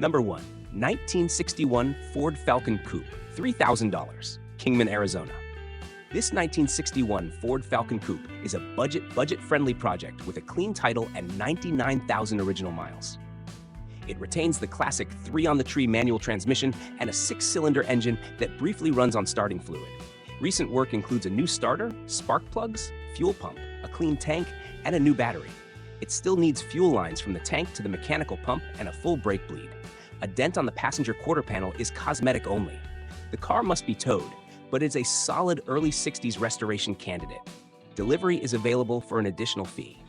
Number 1. 1961 Ford Falcon Coupe, $3,000, Kingman, Arizona. This 1961 Ford Falcon Coupe is a budget-friendly project with a clean title and 99,000 original miles. It retains the classic 3-on-the-tree manual transmission and a 6-cylinder engine that briefly runs on starting fluid. Recent work includes a new starter, spark plugs, fuel pump, a clean tank, and a new battery. It still needs fuel lines from the tank to the mechanical pump and a full brake bleed. A dent on the passenger quarter panel is cosmetic only. The car must be towed, but is a solid early 60s restoration candidate. Delivery is available for an additional fee.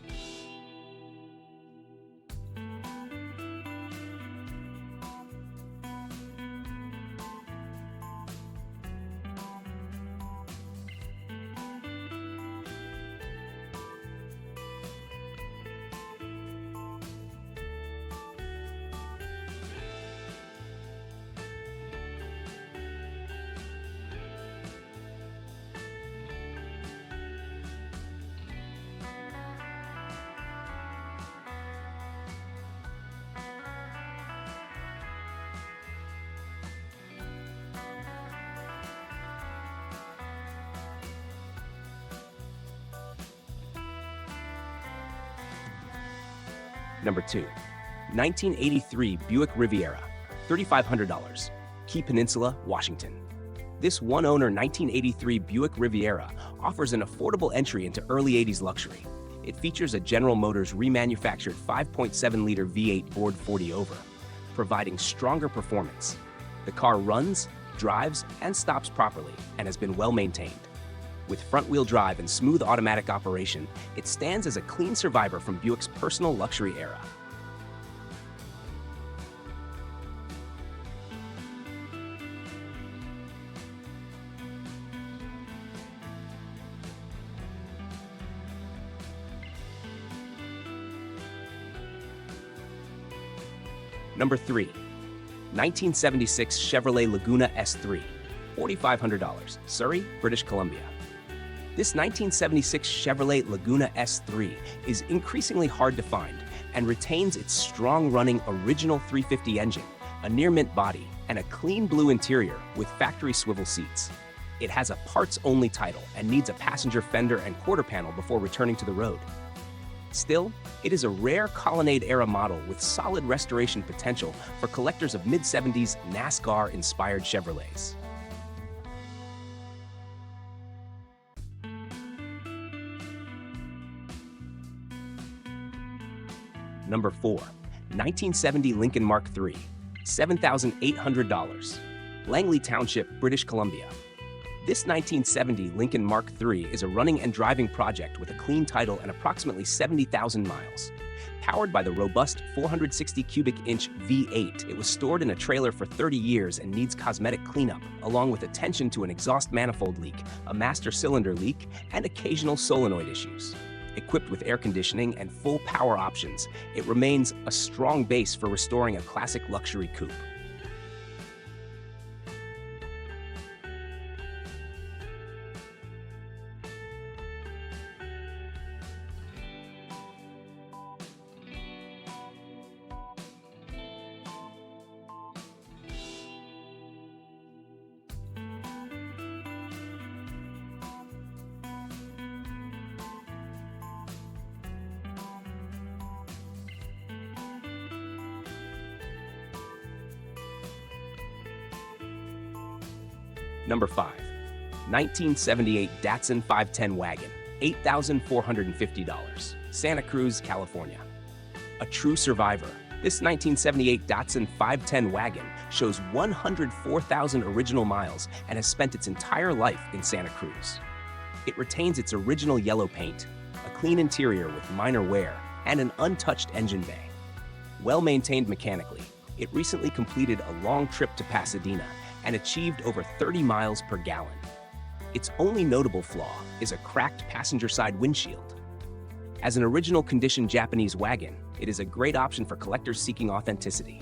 Number 2. 1983 Buick Riviera, $3,500, Key Peninsula, Washington. This one-owner 1983 Buick Riviera offers an affordable entry into early 80s luxury. It features a General Motors remanufactured 5.7-liter V8 bored 40 over, providing stronger performance. The car runs, drives, and stops properly and has been well maintained. With front-wheel drive and smooth automatic operation, it stands as a clean survivor from Buick's personal luxury era. Number 3. 1976 Chevrolet Laguna S3, $4,500, Surrey, British Columbia. This 1976 Chevrolet Laguna S3 is increasingly hard to find and retains its strong-running original 350 engine, a near-mint body, and a clean blue interior with factory swivel seats. It has a parts-only title and needs a passenger fender and quarter panel before returning to the road. Still, it is a rare Colonnade-era model with solid restoration potential for collectors of mid-70s NASCAR-inspired Chevrolets. Number 4. 1970 Lincoln Mark III, $7,800, Langley Township, British Columbia. This 1970 Lincoln Mark III is a running and driving project with a clean title and approximately 70,000 miles. Powered by the robust 460 cubic inch V8, it was stored in a trailer for 30 years and needs cosmetic cleanup, along with attention to an exhaust manifold leak, a master cylinder leak, and occasional solenoid issues. Equipped with air conditioning and full power options, it remains a strong base for restoring a classic luxury coupe. Number 5. 1978 Datsun 510 Wagon, $8,450, Santa Cruz, California. A true survivor, this 1978 Datsun 510 Wagon shows 104,000 original miles and has spent its entire life in Santa Cruz. It retains its original yellow paint, a clean interior with minor wear, and an untouched engine bay. Well maintained mechanically, it recently completed a long trip to Pasadena and achieved over 30 miles per gallon. Its only notable flaw is a cracked passenger side windshield. As an original condition Japanese wagon, it is a great option for collectors seeking authenticity.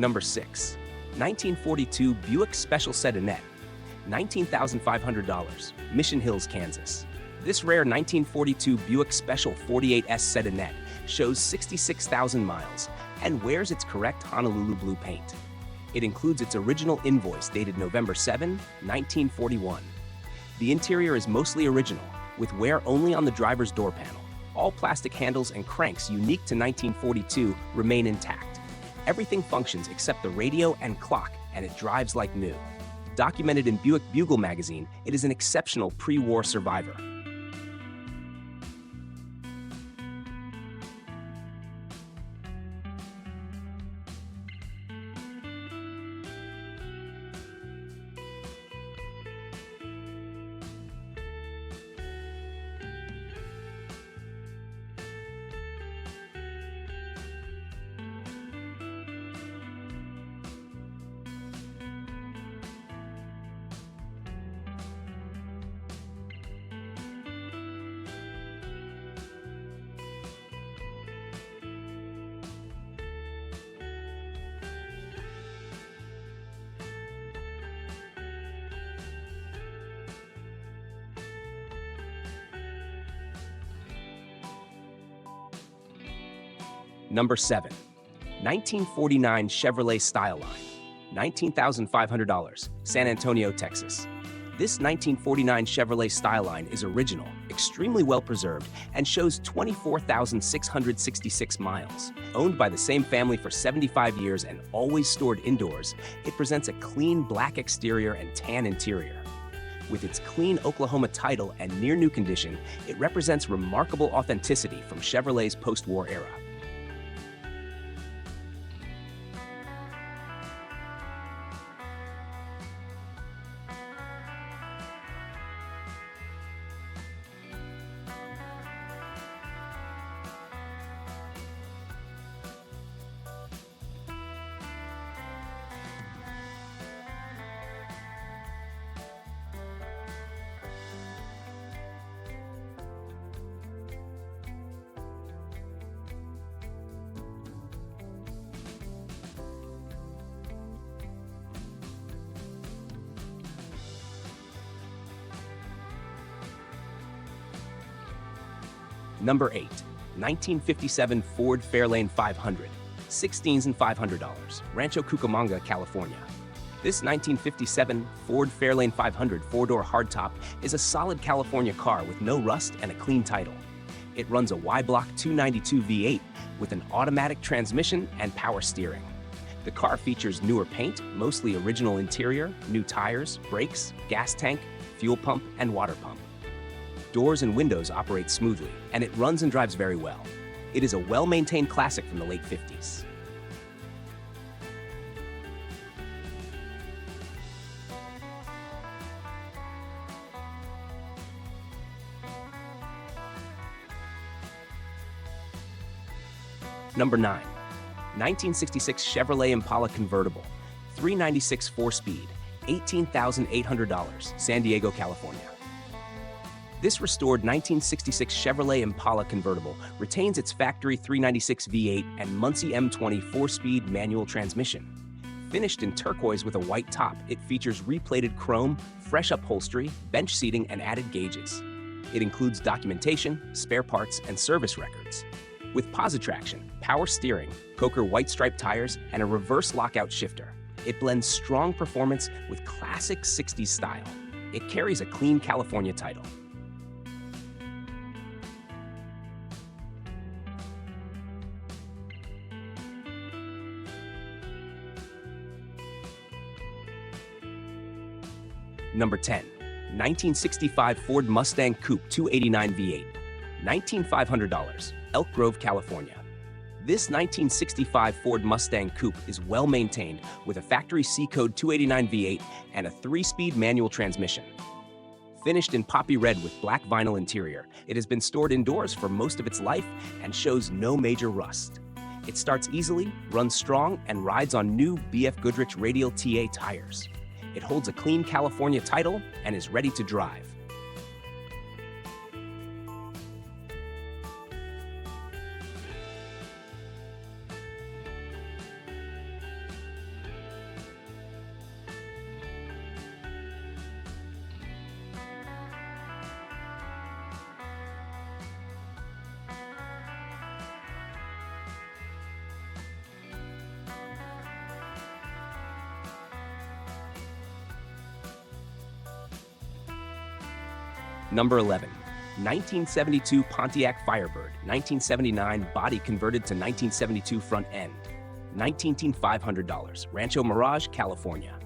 Number 6. 1942 Buick Special Sedanette, $19,500, Mission Hills, Kansas. This rare 1942 Buick Special 48S Sedanette shows 66,000 miles and wears its correct Honolulu blue paint. It includes its original invoice dated November 7, 1941. The interior is mostly original, with wear only on the driver's door panel. All plastic handles and cranks unique to 1942 remain intact. Everything functions except the radio and clock, and it drives like new. Documented in Buick Bugle magazine, it is an exceptional pre-war survivor. Number 7. 1949 Chevrolet STYLELINE, $19,500, San Antonio, Texas. This 1949 Chevrolet STYLELINE is original, extremely well preserved, and shows 24,666 miles. Owned by the same family for 75 years and always stored indoors, it presents a clean black exterior and tan interior. With its clean Oklahoma title and near-new condition, it represents remarkable authenticity from Chevrolet's post-war era. Number 8. 1957 Ford Fairlane 500, $16,500, Rancho Cucamonga, California. This 1957 Ford Fairlane 500 four-door hardtop is a solid California car with no rust and a clean title. It runs a Y-block 292 V8 with an automatic transmission and power steering. The car features newer paint, mostly original interior, new tires, brakes, gas tank, fuel pump, and water pump. Doors and windows operate smoothly, and it runs and drives very well. It is a well-maintained classic from the late 50s. Number 9. 1966 Chevrolet Impala Convertible, $396 4-speed, $18,800, San Diego, California. This restored 1966 Chevrolet Impala Convertible retains its factory 396 V8 and Muncie M20 4-speed manual transmission. Finished in turquoise with a white top, it features replated chrome, fresh upholstery, bench seating, and added gauges. It includes documentation, spare parts, and service records. With Positraction, power steering, Coker white stripe tires, and a reverse lockout shifter, it blends strong performance with classic 60s style. It carries a clean California title. Number 10. 1965 Ford Mustang Coupe 289 V8, $19,500, Elk Grove, California. This 1965 Ford Mustang Coupe is well maintained with a factory C-code 289 V8 and a 3-speed manual transmission. Finished in poppy red with black vinyl interior, it has been stored indoors for most of its life and shows no major rust. It starts easily, runs strong, and rides on new BF Goodrich Radial TA tires. It holds a clean California title and is ready to drive. Number 11. 1972 Pontiac Firebird, 1979 body converted to 1972 front end. $19,500, Rancho Mirage, California.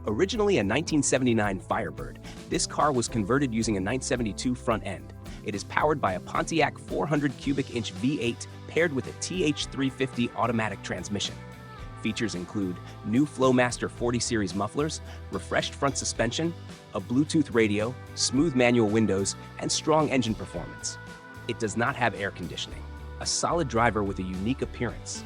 Originally a 1979 Firebird, this car was converted using a 1972 front end. It is powered by a Pontiac 400 cubic inch V8 paired with a TH350 automatic transmission. Features include new Flowmaster 40 series mufflers, refreshed front suspension, a Bluetooth radio, smooth manual windows, and strong engine performance. It does not have air conditioning. A solid driver with a unique appearance.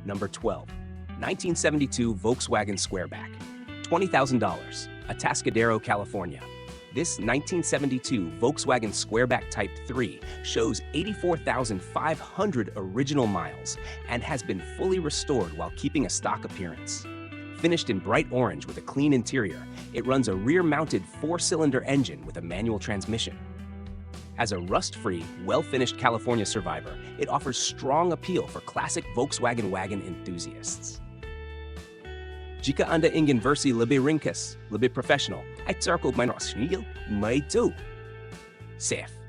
Number 12. 1972 Volkswagen Squareback, $20,000, Atascadero, California. This 1972 Volkswagen Squareback Type 3 shows 84,500 original miles and has been fully restored while keeping a stock appearance. Finished in bright orange with a clean interior, it runs a rear-mounted 4-cylinder engine with a manual transmission. As a rust-free, well-finished California survivor, it offers strong appeal for classic Volkswagen wagon enthusiasts. Jika Anda ingin versi lebih ringkas, lebih profesional, ay circle minor snigil, may do. Safe.